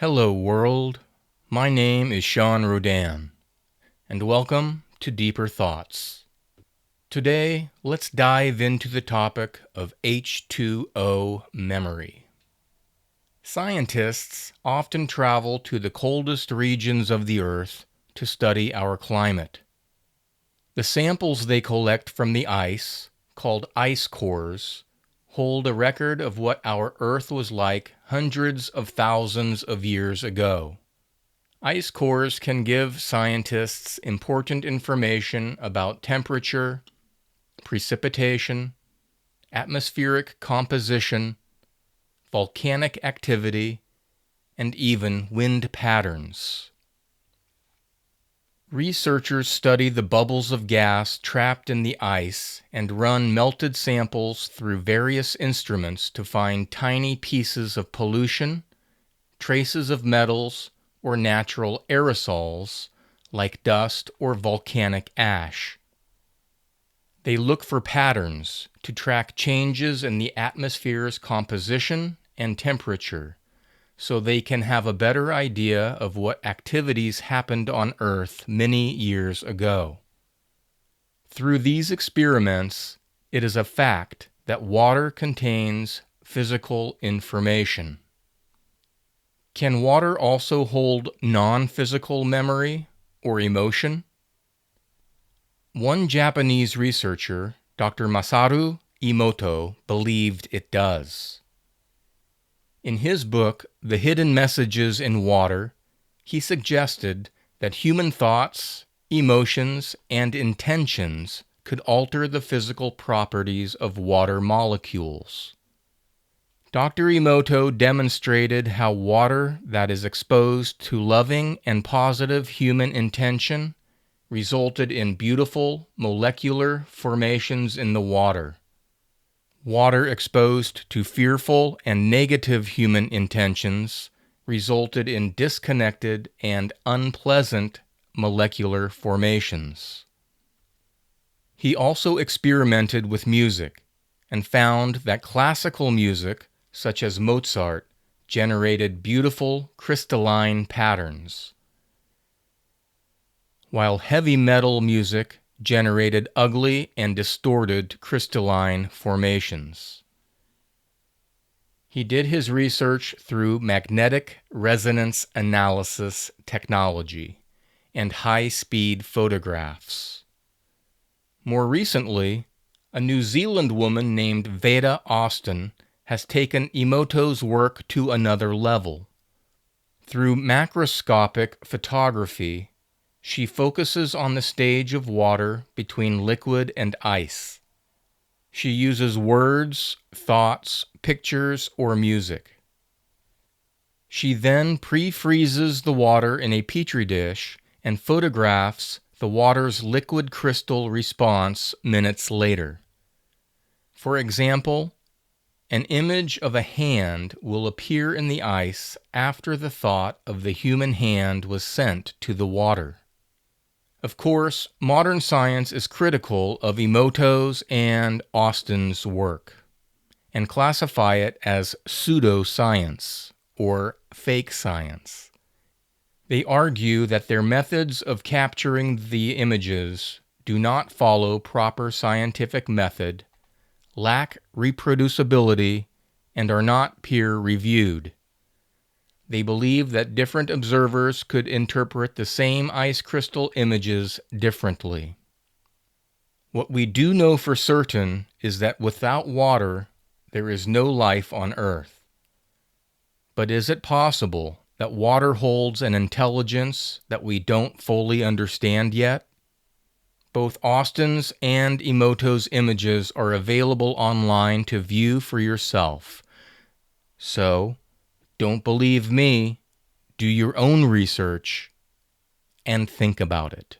Hello world, my name is Shawn Rodin, and welcome to Deeper Thoughts. Today, let's dive into the topic of H2O memory. Scientists often travel to the coldest regions of the Earth to study our climate. The samples they collect from the ice, called ice cores, hold a record of what our Earth was like hundreds of thousands of years ago. Ice cores can give scientists important information about temperature, precipitation, atmospheric composition, volcanic activity, and even wind patterns. Researchers study the bubbles of gas trapped in the ice and run melted samples through various instruments to find tiny pieces of pollution, traces of metals, or natural aerosols like dust or volcanic ash. They look for patterns to track changes in the atmosphere's composition and temperature, so they can have a better idea of what activities happened on Earth many years ago. Through these experiments, it is a fact that water contains physical information. Can water also hold non-physical memory or emotion? One Japanese researcher, Dr. Masaru Emoto, believed it does. In his book, The Hidden Messages in Water, he suggested that human thoughts, emotions, and intentions could alter the physical properties of water molecules. Dr. Emoto demonstrated how water that is exposed to loving and positive human intention resulted in beautiful molecular formations in the water. Water exposed to fearful and negative human intentions resulted in disconnected and unpleasant molecular formations. He also experimented with music and found that classical music, such as Mozart, generated beautiful crystalline patterns, while heavy metal music generated ugly and distorted crystalline formations. He did his research through magnetic resonance analysis technology and high-speed photographs. More recently, a New Zealand woman named Veda Austin has taken Emoto's work to another level. Through macroscopic photography, she focuses on the stage of water between liquid and ice. She uses words, thoughts, pictures, or music. She then pre-freezes the water in a petri dish and photographs the water's liquid crystal response minutes later. For example, an image of a hand will appear in the ice after the thought of the human hand was sent to the water. Of course, modern science is critical of Emoto's and Austin's work, and classify it as pseudoscience, or fake science. They argue that their methods of capturing the images do not follow proper scientific method, lack reproducibility, and are not peer-reviewed. They believe that different observers could interpret the same ice crystal images differently. What we do know for certain is that without water, there is no life on Earth. But is it possible that water holds an intelligence that we don't fully understand yet? Both Austin's and Emoto's images are available online to view for yourself. So, don't believe me, do your own research, and think about it.